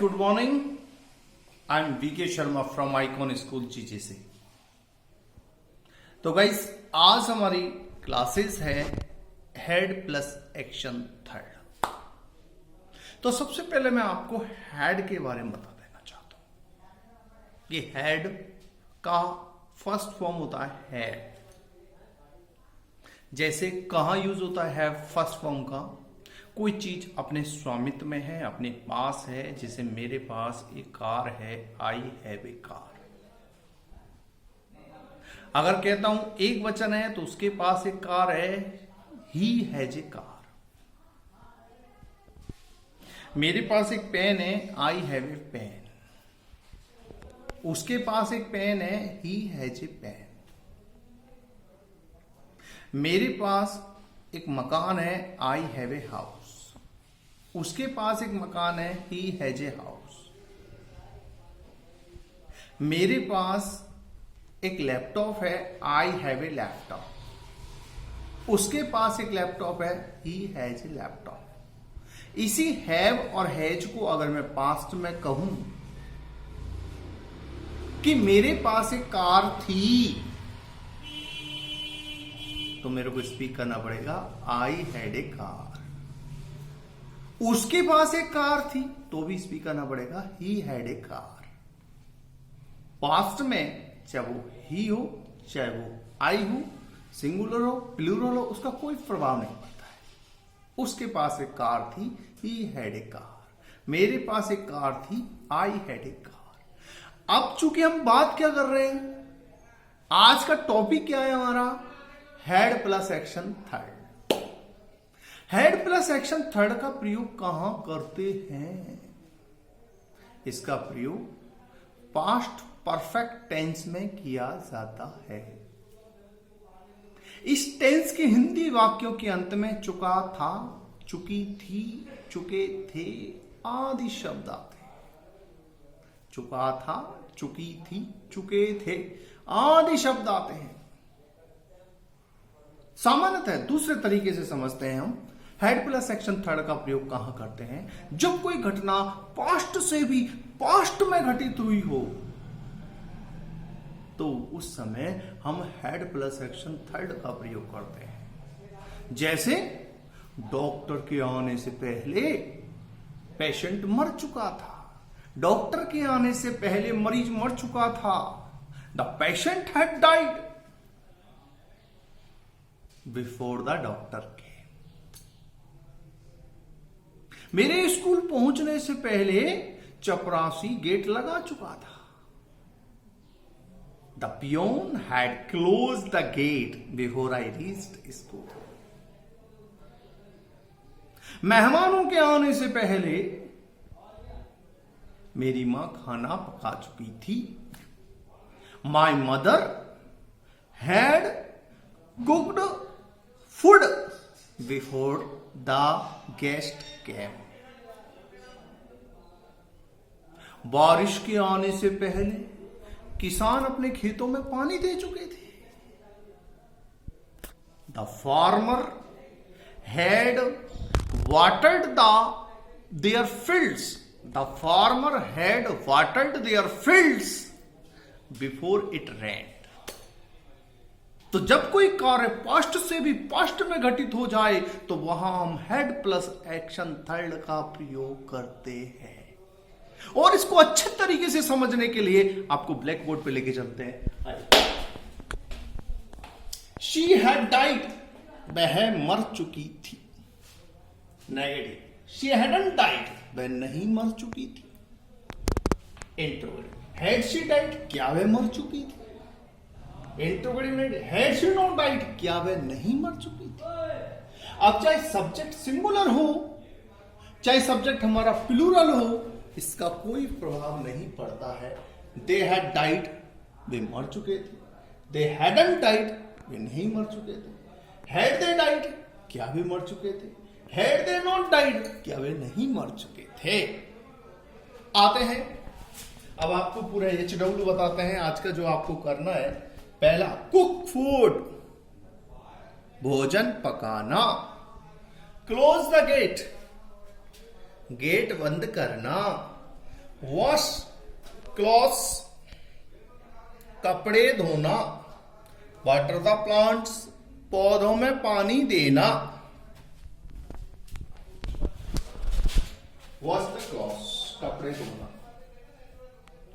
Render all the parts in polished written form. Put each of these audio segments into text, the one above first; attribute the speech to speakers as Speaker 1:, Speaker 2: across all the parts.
Speaker 1: Good morning. I am VK Sharma from icon school GGC. तो guys आज हमारी क्लासेस है हेड प्लस एक्शन थर्ड। तो सबसे पहले मैं आपको हेड के बारे में बता देना चाहता हूं कि हेड का फर्स्ट फॉर्म होता है हैव। जैसे कहां यूज होता है फर्स्ट फॉर्म का, कोई चीज अपने स्वामित्व में है, अपने पास है। जैसे मेरे पास एक कार है, आई हैव ए कार। अगर कहता हूं एक वचन है तो उसके पास एक कार है, ही हैज ए कार। मेरे पास एक पेन है, आई हैव ए पेन। उसके पास एक पेन है, ही हैज ए पेन। मेरे पास एक मकान है, आई हैव ए हाउस। उसके पास एक मकान है, ही हैज ए हाउस। मेरे पास एक लैपटॉप है, आई हैव ए लैपटॉप। उसके पास एक लैपटॉप है, ही हैज ए लैपटॉप। इसी हैव और हैज को अगर मैं पास्ट में कहूं कि मेरे पास एक कार थी, तो मेरे को स्पीक करना पड़ेगा आई हैड ए कार। उसके पास एक कार थी तो भी स्पीक करना पड़ेगा he had a car. Past में चाहे वो ही हो, चाहे वो आई हो, सिंगुलर हो, प्लूरल हो, उसका कोई प्रभाव नहीं पड़ता है। उसके पास एक कार थी, ही हैड ए कार। मेरे पास एक कार थी, आई हैड ए कार। अब चूंकि हम बात क्या कर रहे हैं, आज का टॉपिक क्या है हमारा, head plus action third. Head plus action third का प्रयोग कहां करते हैं? इसका प्रयोग पास्ट परफेक्ट टेंस में किया जाता है। इस टेंस के हिंदी वाक्यों के अंत में चुका था, चुकी थी, चुके थे आदि शब्द आते हैं। चुका था, चुकी थी, चुके थे आदि शब्द आते हैं। सामान्यतः दूसरे तरीके से समझते हैं हम हेड प्लस एक्शन थर्ड का प्रयोग कहां करते हैं, जब कोई घटना पास्ट से भी पास्ट में घटित हुई हो तो उस समय हम हेड प्लस एक्शन थर्ड का प्रयोग करते हैं। जैसे डॉक्टर के आने से पहले पेशेंट मर चुका था। डॉक्टर के आने से पहले मरीज मर चुका था। The patient had died before the doctor के। मेरे स्कूल पहुंचने से पहले चपरासी गेट लगा चुका था। The peon had close the gate before I reached school. मेहमानों के आने से पहले मेरी मां खाना पका चुकी थी। My mother had cooked food before the guest came. बारिश के आने से पहले किसान अपने खेतों में पानी दे चुके थे। The farmer had watered there fields. The farmer had watered there fields before it रेन्ड। तो जब कोई कार्य पास्ट से भी पास्ट में घटित हो जाए तो वहां हम हेड प्लस एक्शन थर्ड का प्रयोग करते हैं। और इसको अच्छे तरीके से समझने के लिए आपको ब्लैक बोर्ड पे लेके चलते हैं। शी हैड डाइड, वह मर चुकी थी। नेगेटिव, शी हैडंट डाइड, वह नहीं मर चुकी थी। इंट्रोगेटिव, हैड शी डाइड, क्या वह मर चुकी थी। Interrogative, had she not died, क्या वह नहीं मर चुकी थी। अब चाहे सब्जेक्ट सिंगुलर हो, चाहे सब्जेक्ट हमारा प्लूरल हो, इसका कोई प्रभाव नहीं पड़ता है। दे हैड डाइड, वे मर चुके थे। दे हैडंट डाइड, वे नहीं मर चुके थे। हैड दे डाइड, क्या वे मर चुके थे। हैड दे नॉट डाइड, क्या वे नहीं मर चुके थे। आते हैं अब आपको पूरा HW बताते हैं। आज का जो आपको करना है, पहला कुक फूड, भोजन पकाना। क्लोज द गेट, गेट बंद करना। वॉश क्लॉथ्स, कपड़े धोना। वाटर द प्लांट्स, पौधों में पानी देना। वॉश द क्लॉथ्स, कपड़े धोना।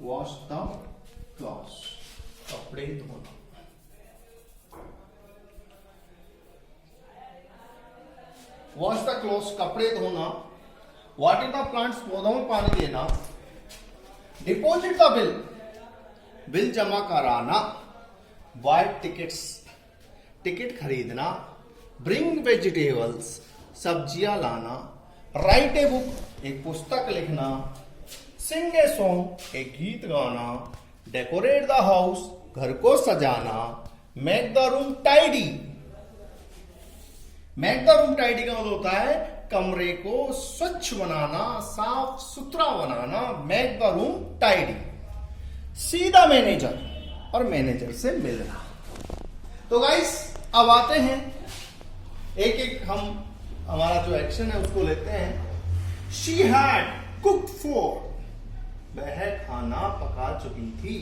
Speaker 1: वॉश द क्लॉथ्स, कपड़े धोना। वॉश द क्लॉथ्स, कपड़े धोना। वाटर द प्लांट्स, पौधों में पानी देना। डिपॉजिट द बिल, बिल जमा कराना। बाय टिकट्स, टिकट खरीदना। ब्रिंग वेजिटेबल्स, सब्जियां लाना। राइट ए बुक, एक पुस्तक लिखना। सिंग ए सॉन्ग, एक गीत गाना। डेकोरेट द हाउस, घर को सजाना। Make the room tidy, make the room tidy का मतलब होता है कमरे को स्वच्छ बनाना, साफ सुथरा बनाना। Make the room tidy. See the manager, और मैनेजर से मिलना। तो गाइस अब आते हैं एक एक, हम हमारा जो एक्शन है उसको लेते हैं। शी हैड कुक्ड फूड, वह खाना पका चुकी थी।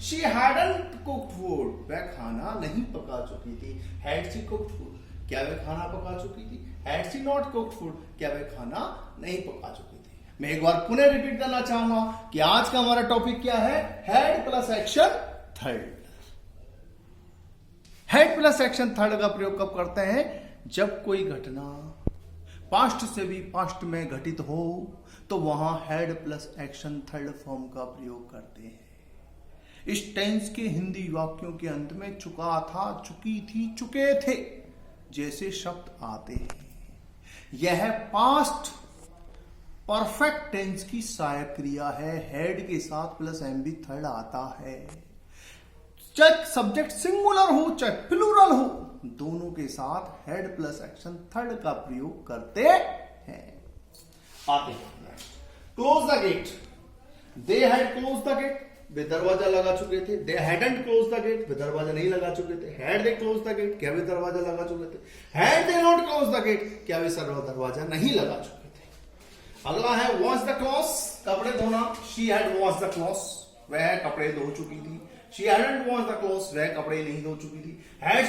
Speaker 1: शी हैडंट कुक्ड फूड, वह खाना नहीं पका चुकी थी। हैड शी कुक्ड फूड, क्या वह खाना पका चुकी थी। Had she not cooked food, क्या वह खाना नहीं पका चुकी थी। मैं एक बार पुनः रिपीट करना चाहूंगा कि आज का हमारा टॉपिक क्या है। Had plus action third. Had plus action third का प्रयोग कब करते हैं, जब कोई घटना पास्ट से भी पास्ट में घटित हो तो वहां had plus action third form का प्रयोग करते हैं। इस टेंस के हिंदी वाक्यों के अंत में चुका था, चुकी थी, चुके थे जैसे शब्द आते हैं। यह पास्ट परफेक्ट टेंस की सहायक क्रिया है। हेड के साथ प्लस एम भी थर्ड आता है। चाहे सब्जेक्ट सिंगुलर हो चाहे प्लूरल हो, दोनों के साथ हेड प्लस एक्शन थर्ड का प्रयोग करते हैं। आते हैं close the gate. They had close the gate, वे दरवाजा लगा चुके थे। They hadn't close the gate, वे दरवाजा नहीं लगा चुके थे। Had they close the gate, क्या वे दरवाजा लगा चुके थे। Had they not close the gate, क्या वे दरवाजा नहीं लगा चुके थे। अगला है वॉश द क्लॉथ्स, कपड़े धोना। She had wash the clothes, वह कपड़े धो चुकी थी। She hadn't wash the clothes, वह कपड़े नहीं धो चुकी थी। Had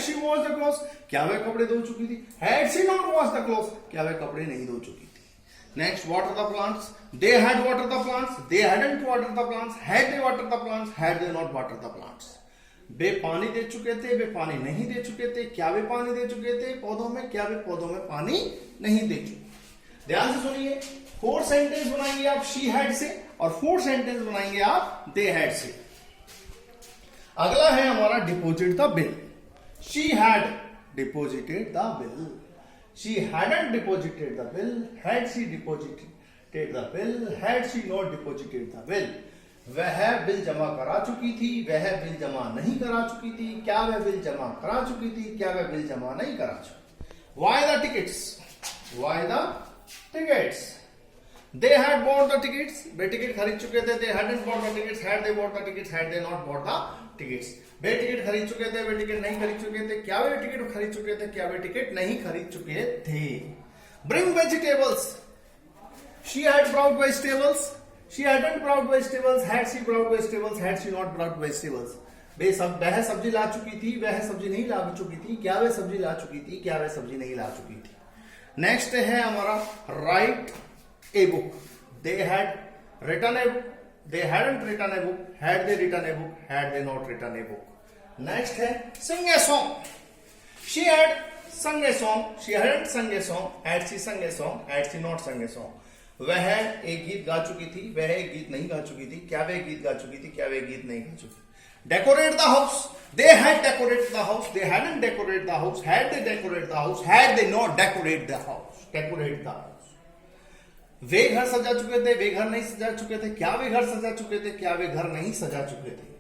Speaker 1: she wash the clothes, क्या वह कपड़े धो चुकी थी। Had she not wash the clothes, क्या वह कपड़े नहीं धो चुकी थी। Next, water the plants. They had water the plants, they hadn't water the plants. Had they water the plants, had they not water the plants. वे पानी दे चुके थे, वे पानी नहीं दे चुके थे। क्या वे पानी दे चुके थे पौधों में, क्या वे पौधों में पानी नहीं दे चुके। ध्यान से सुनिए, 4 सेंटेंस बनाएंगे आप शी हैड से और 4 सेंटेंस बनाएंगे आप दे हैड से। अगला है हमारा deposit the bill. She had deposited the bill. She hadn't deposited the bill. Had she deposited the bill. Had she not deposited the bill. वह बिल जमा करा चुकी थी, वह बिल जमा नहीं करा चुकी थी। क्या वह बिल जमा करा चुकी थी, क्या वह बिल जमा नहीं करा चुकी। Why the tickets, why the tickets. They had bought the tickets, way ticket खरीद चुके थे। They hadn't bought the tickets, had they bought the tickets, had they not bought the tickets. Way ticket खरीद चुके थे, वे ticket नहीं खरीद चुके थे। क्या वे टिकट खरीद चुके थे, क्या वे टिकट नहीं खरीद चुके थे। Bring vegetables. She had brought vegetables, she hadn't brought vegetables. Had she brought vegetables, had she not brought vegetables. वह सब्जी ला चुकी थी, वह सब्जी नहीं ला चुकी थी। क्या वह सब्जी ला चुकी थी, क्या वह सब्जी नहीं ला चुकी थी। नेक्स्ट है हमारा write a book. They had written a book, they hadn't written a book. Had they written a book, had they not written a book. Next है sing a song. She had sung a song, she hadn't संग a song. Had she संग a song, had she not संग a song. वह एक गीत गा चुकी थी, वह एक गीत नहीं गा चुकी थी। क्या वह गीत गा चुकी थी, क्या वह गीत नहीं गा चुकी। Decorate the house. They had decorate the house, they hadn't decorate the house. Had they decorate the house, had they not decorate the house. Decorate the house. वे घर सजा चुके थे, वे घर नहीं सजा चुके थे। क्या वे घर सजा चुके थे, क्या वे घर नहीं सजा चुके थे।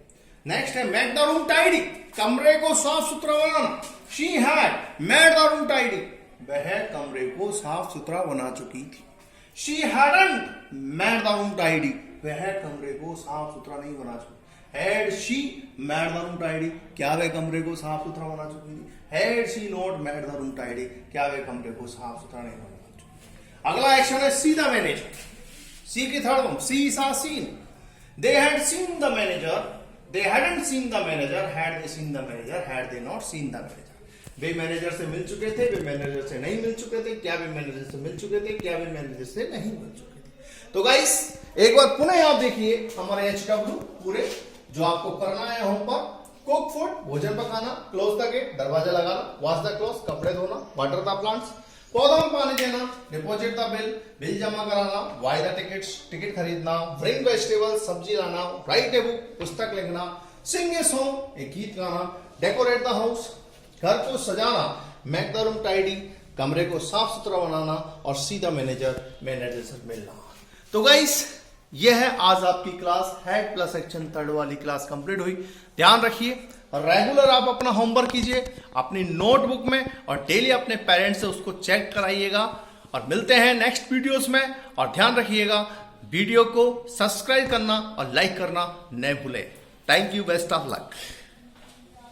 Speaker 1: नेक्स्ट है मेक द रूम टाइडी। कमरे को साफ सुथरा बनाना। She had made the room tidy, वह कमरे को साफ सुथरा बना चुकी थी। She hadn't made the room tidy, वह कमरे को साफ सुथरा नहीं बना चुकी। Had she made the room tidy, क्या वह कमरे को साफ सुथरा बना चुकी थी। Had she not made the room tidy, क्या वह कमरे को साफ सुथरा नहीं बना चुकी। अगला एक्शन है सी द मैनेजर। सी की third form, see saw seen. They had seen the manager, they hadn't seen the manager, had they seen the manager, had they not seen the manager. वे मैनेजर से मिल चुके थे, वे मैनेजर से नहीं मिल चुके थे, क्या वे मैनेजर से मिल चुके थे, क्या वे मैनेजर से नहीं मिल चुके थे। तो गाइस एक बार पुनः आप देखिए हमारे HW पूरे जो आपको करना है होम पर, कुक फूड, भोजन पकाना, क्लोज द गेट, दरवाजा लगाना, वॉश द क्लोथ, कपड़े धोना, वाटर द प्लांट्स, पौधों में पानी देना, डिपॉजिट द बिल, बिल जमा कराना, बाय द टिकट्स, टिकट खरीदना, ब्रिंग वेजिटेबल, सब्जी लाना, राइट ए बुक, पुस्तक लिखना, सिंग ए सॉन्ग, एक गीत गाना, डेकोरेट द हाउस, घर को सजाना, मेक द रूम टाइडी, कमरे को साफ सुथरा बनाना, और सी द मैनेजर, मैनेजर से मिलना। तो गाइस ये है आज आपकी class, head plus action third वाली क्लास कंप्लीट हुई। ध्यान रखिए रेगुलर आप अपना होमवर्क कीजिए अपनी नोटबुक में, और डेली अपने पेरेंट्स से उसको चेक कराइएगा। और मिलते हैं नेक्स्ट वीडियोस में, और ध्यान रखिएगा वीडियो को सब्सक्राइब करना और लाइक करना न भूलें। Thank you, best of luck.